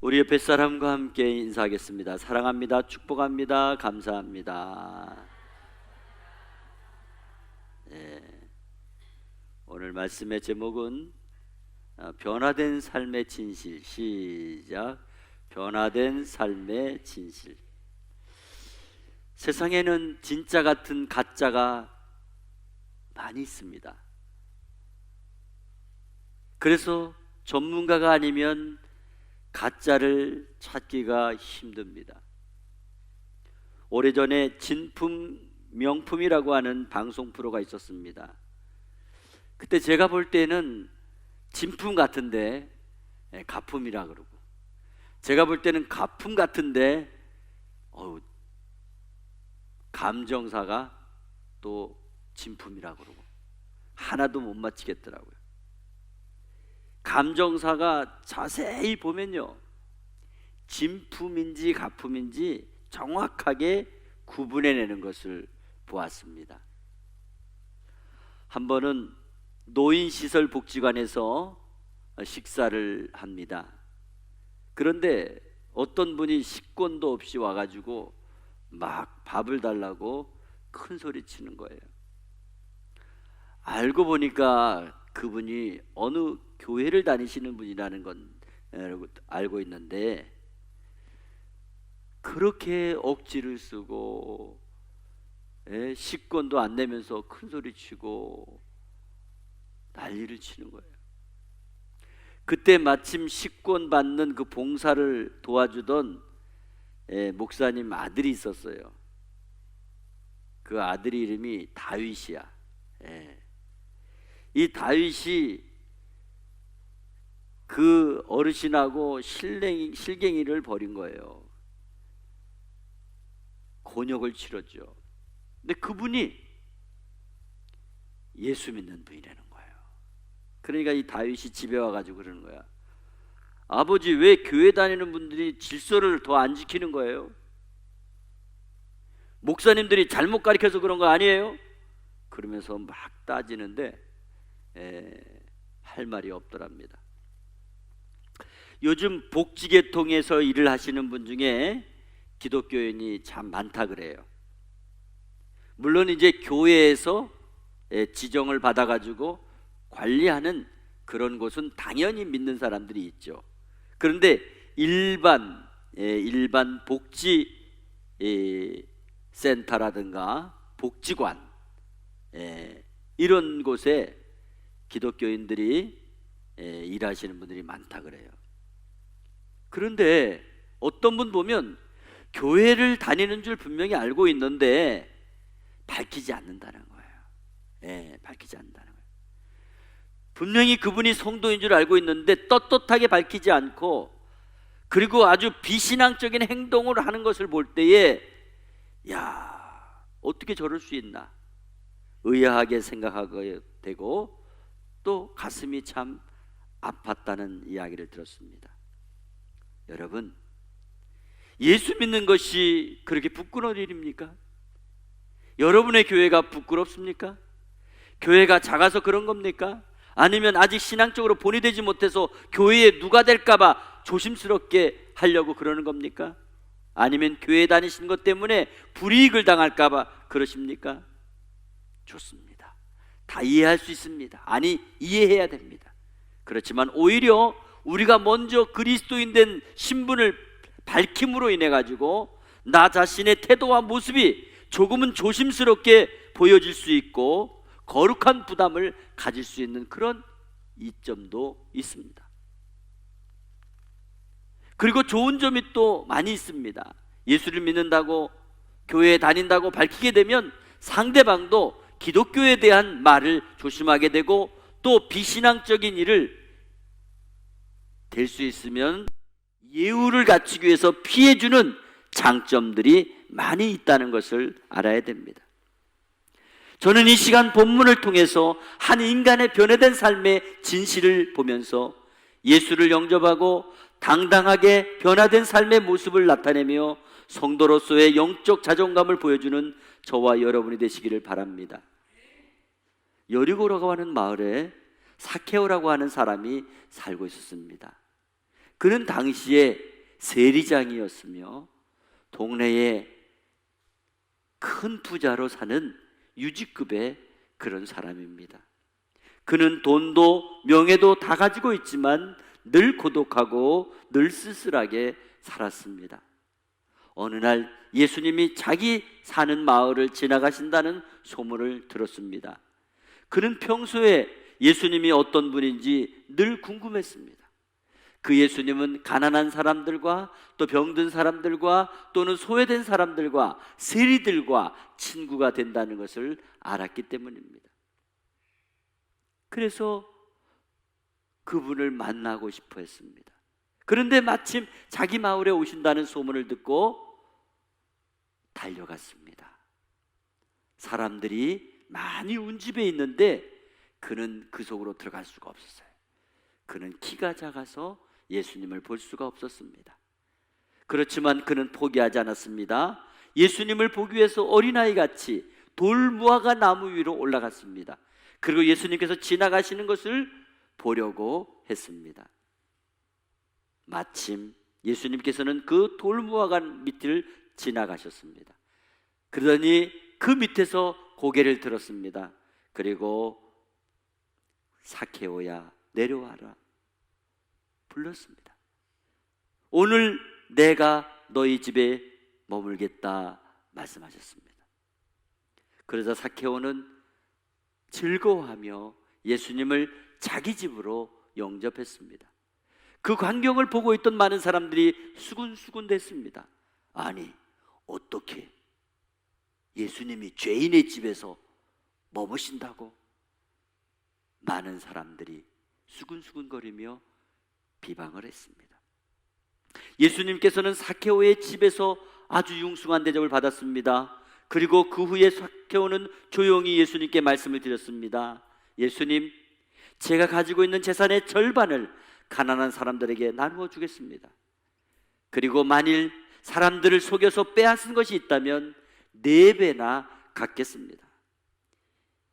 우리 옆에 사람과 함께 인사하겠습니다. 사랑합니다. 축복합니다. 감사합니다. 오늘 말씀의 제목은 변화된 삶의 진실. 시작. 변화된 삶의 진실. 세상에는 진짜 같은 가짜가 많이 있습니다. 그래서 전문가가 아니면 가짜를 찾기가 힘듭니다. 오래전에 진품 명품이라고 하는 방송 프로가 있었습니다. 그때 제가 볼 때는 진품 같은데 가품이라 그러고, 제가 볼 때는 가품 같은데 감정사가 또 진품이라 그러고, 하나도 못 맞히겠더라고요. 감정사가 자세히 보면요, 진품인지 가품인지 정확하게 구분해내는 것을 보았습니다. 한 번은 노인시설복지관에서 식사를 합니다. 그런데 어떤 분이 식권도 없이 와가지고 막 밥을 달라고 큰 소리 치는 거예요. 알고 보니까 그분이 어느 교회를 다니시는 분이라는 건 알고 있는데, 그렇게 억지를 쓰고 식권도 안 내면서 큰 소리 치고 난리를 치는 거예요. 그때 마침 식권 받는 그 봉사를 도와주던 목사님 아들이 있었어요. 그 아들이 이름이 다윗이야. 이 다윗이 그 어르신하고 실갱이를 벌인 거예요. 곤욕을 치렀죠. 근데 그분이 예수 믿는 분이라는 거예요. 그러니까 이 다윗이 집에 와가지고 그러는 거야. 아버지, 왜 교회 다니는 분들이 질서를 더 안 지키는 거예요? 목사님들이 잘못 가르쳐서 그런 거 아니에요? 그러면서 막 따지는데 할 말이 없더랍니다. 요즘 복지계통에서 일을 하시는 분 중에 기독교인이 참 많다 그래요. 물론 이제 교회에서 지정을 받아가지고 관리하는 그런 곳은 당연히 믿는 사람들이 있죠. 그런데 일반 복지 센터라든가 복지관 이런 곳에 기독교인들이 일하시는 분들이 많다 그래요. 그런데 어떤 분 보면 교회를 다니는 줄 분명히 알고 있는데 밝히지 않는다는 거예요. 밝히지 않는다는 거예요. 분명히 그분이 성도인 줄 알고 있는데 떳떳하게 밝히지 않고, 그리고 아주 비신앙적인 행동을 하는 것을 볼 때에 야, 어떻게 저럴 수 있나 의아하게 생각하게 되고, 또 가슴이 참 아팠다는 이야기를 들었습니다. 여러분, 예수 믿는 것이 그렇게 부끄러운 일입니까? 여러분의 교회가 부끄럽습니까? 교회가 작아서 그런 겁니까? 아니면 아직 신앙적으로 본이 되지 못해서 교회에 누가 될까봐 조심스럽게 하려고 그러는 겁니까? 아니면 교회 다니시는 것 때문에 불이익을 당할까봐 그러십니까? 좋습니다. 다 이해할 수 있습니다. 아니, 이해해야 됩니다. 그렇지만 오히려 우리가 먼저 그리스도인 된 신분을 밝힘으로 인해 가지고 나 자신의 태도와 모습이 조금은 조심스럽게 보여질 수 있고 거룩한 부담을 가질 수 있는 그런 이점도 있습니다. 그리고 좋은 점이 또 많이 있습니다. 예수를 믿는다고, 교회에 다닌다고 밝히게 되면 상대방도 기독교에 대한 말을 조심하게 되고, 또 비신앙적인 일을 될 수 있으면 예우를 갖추기 위해서 피해주는 장점들이 많이 있다는 것을 알아야 됩니다. 저는 이 시간 본문을 통해서 한 인간의 변화된 삶의 진실을 보면서 예수를 영접하고 당당하게 변화된 삶의 모습을 나타내며 성도로서의 영적 자존감을 보여주는 저와 여러분이 되시기를 바랍니다. 여리고라고 하는 마을에 사케오라고 하는 사람이 살고 있었습니다. 그는 당시에 세리장이었으며 동네에 큰 부자로 사는 유지급의 그런 사람입니다. 그는 돈도 명예도 다 가지고 있지만 늘 고독하고 늘 쓸쓸하게 살았습니다. 어느 날 예수님이 자기 사는 마을을 지나가신다는 소문을 들었습니다. 그는 평소에 예수님이 어떤 분인지 늘 궁금했습니다. 그 예수님은 가난한 사람들과 또 병든 사람들과 또는 소외된 사람들과 세리들과 친구가 된다는 것을 알았기 때문입니다. 그래서 그분을 만나고 싶어 했습니다. 그런데 마침 자기 마을에 오신다는 소문을 듣고 달려갔습니다. 사람들이 많이 온 집에 있는데 그는 그 속으로 들어갈 수가 없었어요. 그는 키가 작아서 예수님을 볼 수가 없었습니다. 그렇지만 그는 포기하지 않았습니다. 예수님을 보기 위해서 어린아이같이 돌무화과 나무 위로 올라갔습니다. 그리고 예수님께서 지나가시는 것을 보려고 했습니다. 마침 예수님께서는 그 돌무화과 밑을 지나가셨습니다. 그러더니 그 밑에서 고개를 들었습니다. 그리고 사케오야 내려와라 불렀습니다. 오늘 내가 너희 집에 머물겠다 말씀하셨습니다. 그러자 사케오는 즐거워하며 예수님을 자기 집으로 영접했습니다. 그 광경을 보고 있던 많은 사람들이 수군수군 됐습니다. 아니, 어떻게 예수님이 죄인의 집에서 머무신다고? 많은 사람들이 수군수군거리며 비방을 했습니다. 예수님께서는 사케오의 집에서 아주 융숭한 대접을 받았습니다. 그리고 그 후에 사케오는 조용히 예수님께 말씀을 드렸습니다. 예수님, 제가 가지고 있는 재산의 절반을 가난한 사람들에게 나누어 주겠습니다. 그리고 만일 사람들을 속여서 빼앗은 것이 있다면 4배나 갚겠습니다.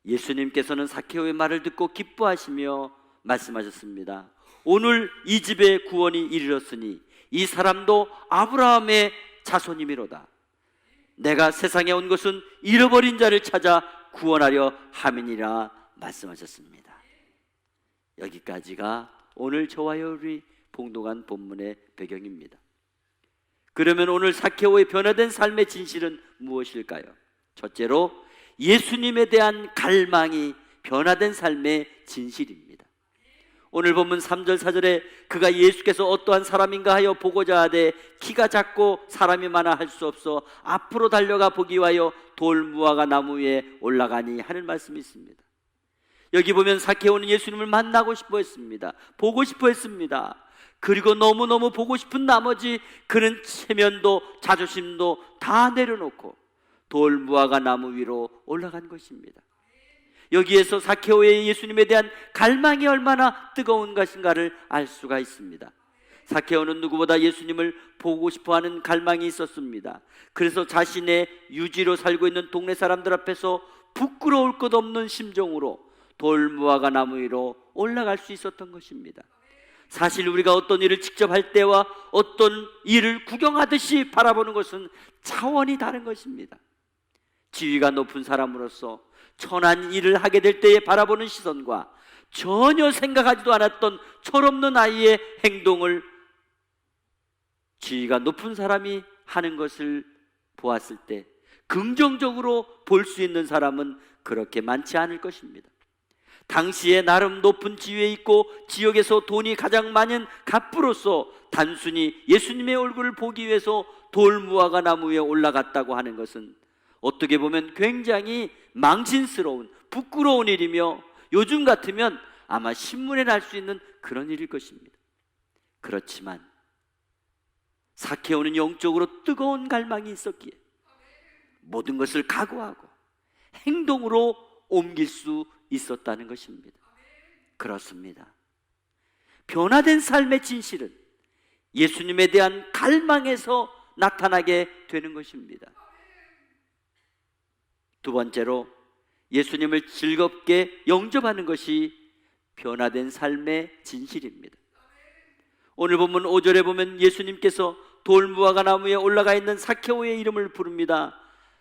예수님께서는 사케오의 말을 듣고 기뻐하시며 말씀하셨습니다. 오늘 이 집에 구원이 이르렀으니 이 사람도 아브라함의 자손이미로다. 내가 세상에 온 것은 잃어버린 자를 찾아 구원하려 함이니라 말씀하셨습니다. 여기까지가 오늘 저와 여러분이 봉독한 본문의 배경입니다. 그러면 오늘 사케오의 변화된 삶의 진실은 무엇일까요? 첫째로 예수님에 대한 갈망이 변화된 삶의 진실입니다. 오늘 본문 3절 4절에 그가 예수께서 어떠한 사람인가 하여 보고자 하되 키가 작고 사람이 많아 할 수 없어 앞으로 달려가 보기 위하여 돌무화과 나무 위에 올라가니 하는 말씀이 있습니다. 여기 보면 사케오는 예수님을 만나고 싶어 했습니다. 보고 싶어 했습니다. 그리고 너무너무 보고 싶은 나머지 그는 체면도 자존심도 다 내려놓고 돌무화과 나무 위로 올라간 것입니다. 여기에서 사케오의 예수님에 대한 갈망이 얼마나 뜨거운 것인가를 알 수가 있습니다. 사케오는 누구보다 예수님을 보고 싶어하는 갈망이 있었습니다. 그래서 자신의 유지로 살고 있는 동네 사람들 앞에서 부끄러울 것 없는 심정으로 돌무화과 나무 위로 올라갈 수 있었던 것입니다. 사실 우리가 어떤 일을 직접 할 때와 어떤 일을 구경하듯이 바라보는 것은 차원이 다른 것입니다. 지위가 높은 사람으로서 천한 일을 하게 될 때에 바라보는 시선과 전혀 생각하지도 않았던 철없는 아이의 행동을 지위가 높은 사람이 하는 것을 보았을 때 긍정적으로 볼 수 있는 사람은 그렇게 많지 않을 것입니다. 당시에 나름 높은 지위에 있고 지역에서 돈이 가장 많은 갑부로서 단순히 예수님의 얼굴을 보기 위해서 돌무화과 나무 위에 올라갔다고 하는 것은 어떻게 보면 굉장히 망신스러운 부끄러운 일이며 요즘 같으면 아마 신문에 날 수 있는 그런 일일 것입니다. 그렇지만 사케오는 영적으로 뜨거운 갈망이 있었기에 모든 것을 각오하고 행동으로 옮길 수 있었다는 것입니다. 그렇습니다. 변화된 삶의 진실은 예수님에 대한 갈망에서 나타나게 되는 것입니다. 두 번째로 예수님을 즐겁게 영접하는 것이 변화된 삶의 진실입니다. 오늘 본문 5절에 보면 예수님께서 돌무화과 나무에 올라가 있는 사케오의 이름을 부릅니다.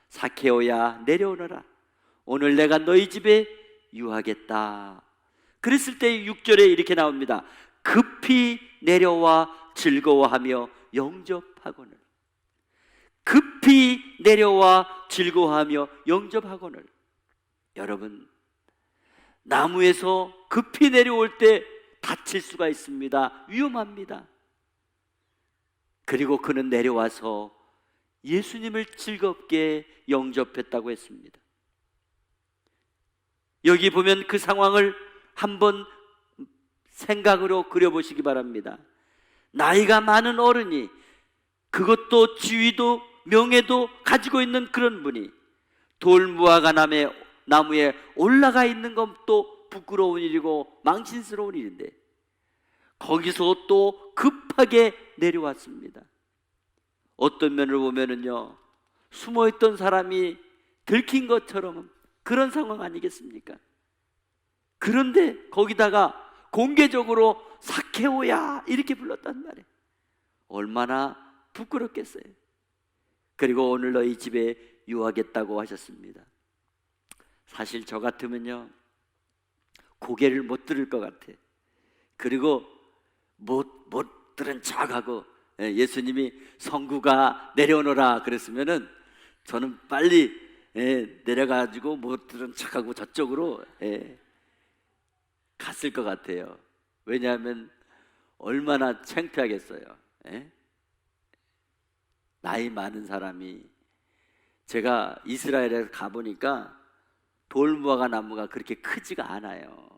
사케오야, 내려오너라. 오늘 내가 너희 집에 유하겠다. 그랬을 때 6절에 이렇게 나옵니다. 급히 내려와 즐거워하며 영접하거늘. 급히 내려와 즐거워하며 영접하거늘. 여러분, 나무에서 급히 내려올 때 다칠 수가 있습니다. 위험합니다. 그리고 그는 내려와서 예수님을 즐겁게 영접했다고 했습니다. 여기 보면 그 상황을 한번 생각으로 그려보시기 바랍니다. 나이가 많은 어른이, 그것도 지위도 명예도 가지고 있는 그런 분이 돌무화과 나무에 올라가 있는 것도 부끄러운 일이고 망신스러운 일인데 거기서 또 급하게 내려왔습니다. 어떤 면을 보면은요, 숨어있던 사람이 들킨 것처럼 그런 상황 아니겠습니까? 그런데 거기다가 공개적으로 사케오야 이렇게 불렀단 말이에요. 얼마나 부끄럽겠어요. 그리고 오늘 너희 집에 유하겠다고 하셨습니다. 사실 저 같으면요, 고개를 못 들을 것 같아. 그리고 못 들은 척하고, 예수님이 성구가 내려오너라 그랬으면은 저는 빨리 내려가지고 못 들은 척하고 저쪽으로 갔을 것 같아요. 왜냐하면 얼마나 창피하겠어요. 나이 많은 사람이, 제가 이스라엘에 가보니까 돌무화과 나무가 그렇게 크지가 않아요.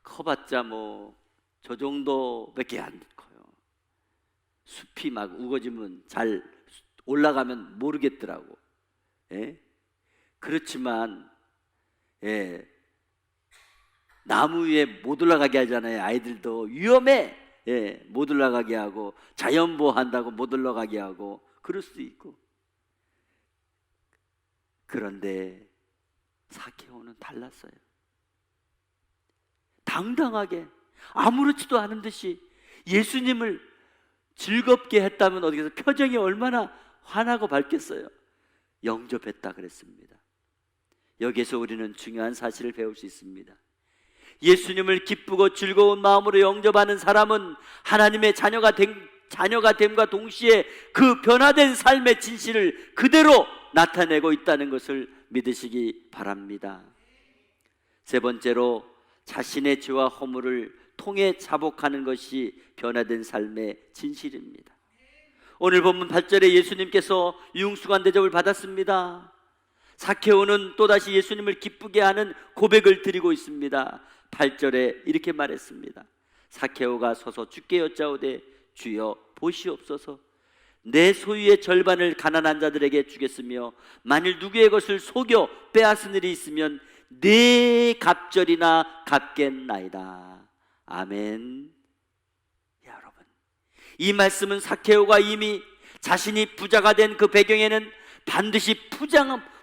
커봤자 뭐 저 정도밖에 안 커요. 숲이 막 우거지면 잘 올라가면 모르겠더라고. 그렇지만 나무 위에 못 올라가게 하잖아요. 아이들도 위험해. 못 올라가게 하고, 자연보호한다고 못 올라가게 하고 그럴 수도 있고. 그런데 사케오는 달랐어요. 당당하게 아무렇지도 않은 듯이 예수님을 즐겁게 했다면 어디서 표정이 얼마나 환하고 밝겠어요. 영접했다 그랬습니다. 여기에서 우리는 중요한 사실을 배울 수 있습니다. 예수님을 기쁘고 즐거운 마음으로 영접하는 사람은 하나님의 자녀가 됨과 동시에 그 변화된 삶의 진실을 그대로 나타내고 있다는 것을 믿으시기 바랍니다. 세 번째로, 자신의 죄와 허물을 통해 자복하는 것이 변화된 삶의 진실입니다. 오늘 본문 8절에 예수님께서 유흥수관 대접을 받았습니다. 사케오는 또다시 예수님을 기쁘게 하는 고백을 드리고 있습니다. 8절에 이렇게 말했습니다. 사케오가 서서 주께 여짜오되, 주여 보시옵소서, 내 소유의 절반을 가난한 자들에게 주겠으며 만일 누구의 것을 속여 빼앗은 일이 있으면 네 갑절이나 갚겠나이다. 아멘. 여러분, 이 말씀은 사케오가 이미 자신이 부자가 된 그 배경에는 반드시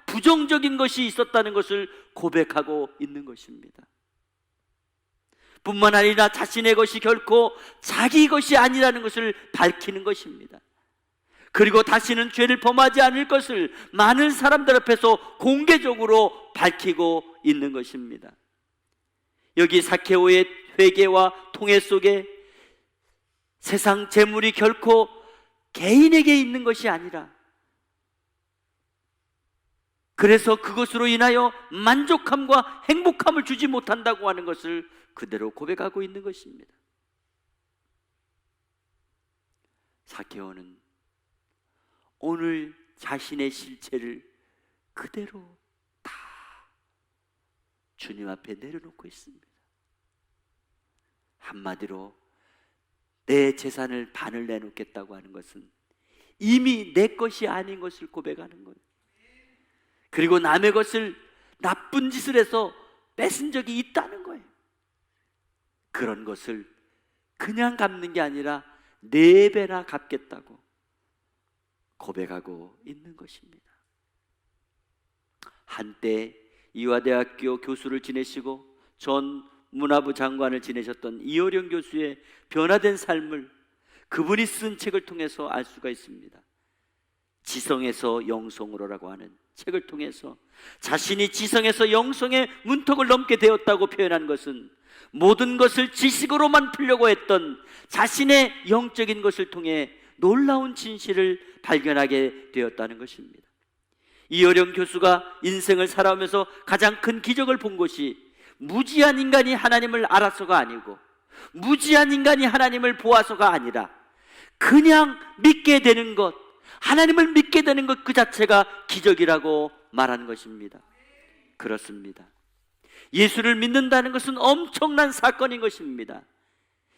부정적인 것이 있었다는 것을 고백하고 있는 것입니다. 뿐만 아니라 자신의 것이 결코 자기 것이 아니라는 것을 밝히는 것입니다. 그리고 다시는 죄를 범하지 않을 것을 많은 사람들 앞에서 공개적으로 밝히고 있는 것입니다. 여기 사케오의 회개와 통회 속에 세상 재물이 결코 개인에게 있는 것이 아니라, 그래서 그것으로 인하여 만족함과 행복함을 주지 못한다고 하는 것을 그대로 고백하고 있는 것입니다. 사케오는 오늘 자신의 실체를 그대로 다 주님 앞에 내려놓고 있습니다. 한마디로 내 재산을 반을 내놓겠다고 하는 것은 이미 내 것이 아닌 것을 고백하는 거예요. 그리고 남의 것을 나쁜 짓을 해서 뺏은 적이 있다는 거예요. 그런 것을 그냥 갚는 게 아니라 4배나 갚겠다고 고백하고 있는 것입니다. 한때 이화대학교 교수를 지내시고 전 문화부 장관을 지내셨던 이어령 교수의 변화된 삶을 그분이 쓴 책을 통해서 알 수가 있습니다. 지성에서 영성으로라고 하는 책을 통해서 자신이 지성에서 영성의 문턱을 넘게 되었다고 표현한 것은 모든 것을 지식으로만 풀려고 했던 자신의 영적인 것을 통해 놀라운 진실을 발견하게 되었다는 것입니다. 이어령 교수가 인생을 살아오면서 가장 큰 기적을 본 것이 무지한 인간이 하나님을 알아서가 아니고 무지한 인간이 하나님을 보아서가 아니라 그냥 믿게 되는 것, 하나님을 믿게 되는 것 그 자체가 기적이라고 말하는 것입니다. 그렇습니다. 예수를 믿는다는 것은 엄청난 사건인 것입니다.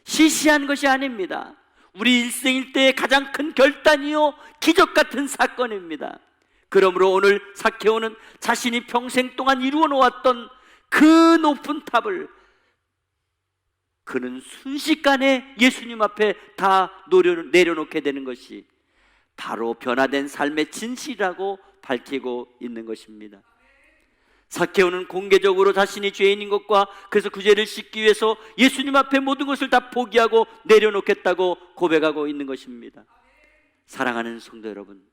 시시한 것이 아닙니다. 우리 일생일대의 가장 큰 결단이요 기적 같은 사건입니다. 그러므로 오늘 삭개오는 자신이 평생 동안 이루어 놓았던 그 높은 탑을 그는 순식간에 예수님 앞에 다 내려놓게 되는 것이 바로 변화된 삶의 진실이라고 밝히고 있는 것입니다. 삭개오는 공개적으로 자신이 죄인인 것과 그래서 그 죄를 씻기 위해서 예수님 앞에 모든 것을 다 포기하고 내려놓겠다고 고백하고 있는 것입니다. 사랑하는 성도 여러분,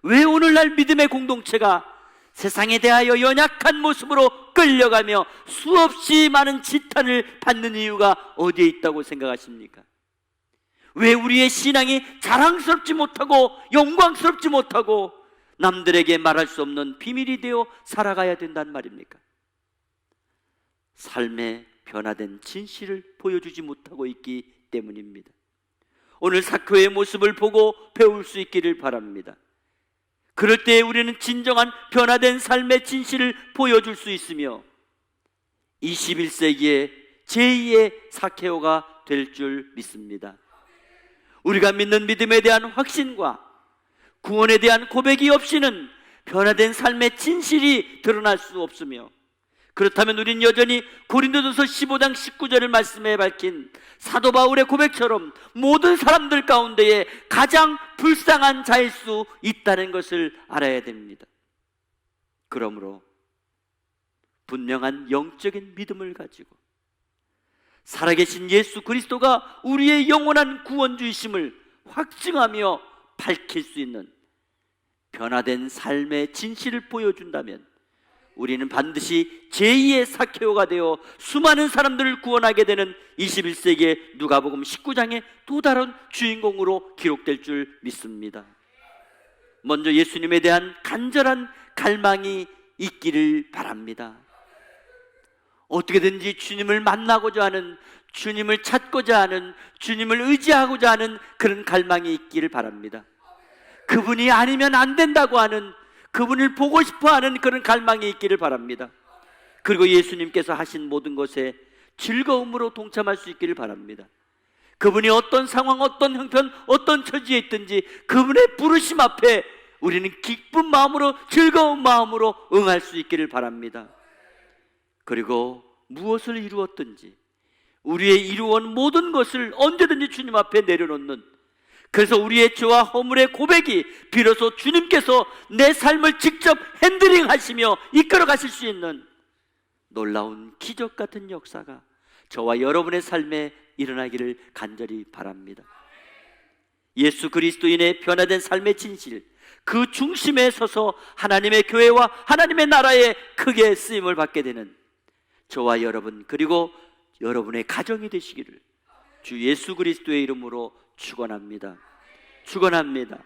왜 오늘날 믿음의 공동체가 세상에 대하여 연약한 모습으로 끌려가며 수없이 많은 지탄을 받는 이유가 어디에 있다고 생각하십니까? 왜 우리의 신앙이 자랑스럽지 못하고 영광스럽지 못하고 남들에게 말할 수 없는 비밀이 되어 살아가야 된단 말입니까? 삶의 변화된 진실을 보여주지 못하고 있기 때문입니다. 오늘 삭개오의 모습을 보고 배울 수 있기를 바랍니다. 그럴 때 우리는 진정한 변화된 삶의 진실을 보여줄 수 있으며 21세기의 제2의 삭개오가 될 줄 믿습니다. 우리가 믿는 믿음에 대한 확신과 구원에 대한 고백이 없이는 변화된 삶의 진실이 드러날 수 없으며, 그렇다면 우린 여전히 고린도전서 15장 19절을 말씀에 밝힌 사도 바울의 고백처럼 모든 사람들 가운데에 가장 불쌍한 자일 수 있다는 것을 알아야 됩니다. 그러므로 분명한 영적인 믿음을 가지고 살아계신 예수 그리스도가 우리의 영원한 구원주이심을 확증하며 밝힐 수 있는 변화된 삶의 진실을 보여준다면 우리는 반드시 제2의 삭개오가 되어 수많은 사람들을 구원하게 되는 21세기의 누가복음 19장의 또 다른 주인공으로 기록될 줄 믿습니다. 먼저 예수님에 대한 간절한 갈망이 있기를 바랍니다. 어떻게든지 주님을 만나고자 하는, 주님을 찾고자 하는, 주님을 의지하고자 하는 그런 갈망이 있기를 바랍니다. 그분이 아니면 안 된다고 하는, 그분을 보고 싶어하는 그런 갈망이 있기를 바랍니다. 그리고 예수님께서 하신 모든 것에 즐거움으로 동참할 수 있기를 바랍니다. 그분이 어떤 상황, 어떤 형편, 어떤 처지에 있든지 그분의 부르심 앞에 우리는 기쁜 마음으로, 즐거운 마음으로 응할 수 있기를 바랍니다. 그리고 무엇을 이루었든지 우리의 이루어온 모든 것을 언제든지 주님 앞에 내려놓는, 그래서 우리의 죄와 허물의 고백이 비로소 주님께서 내 삶을 직접 핸들링 하시며 이끌어 가실 수 있는 놀라운 기적 같은 역사가 저와 여러분의 삶에 일어나기를 간절히 바랍니다. 예수 그리스도인의 변화된 삶의 진실, 그 중심에 서서 하나님의 교회와 하나님의 나라에 크게 쓰임을 받게 되는 저와 여러분, 그리고 여러분의 가정이 되시기를 주 예수 그리스도의 이름으로 축원합니다. 축원합니다.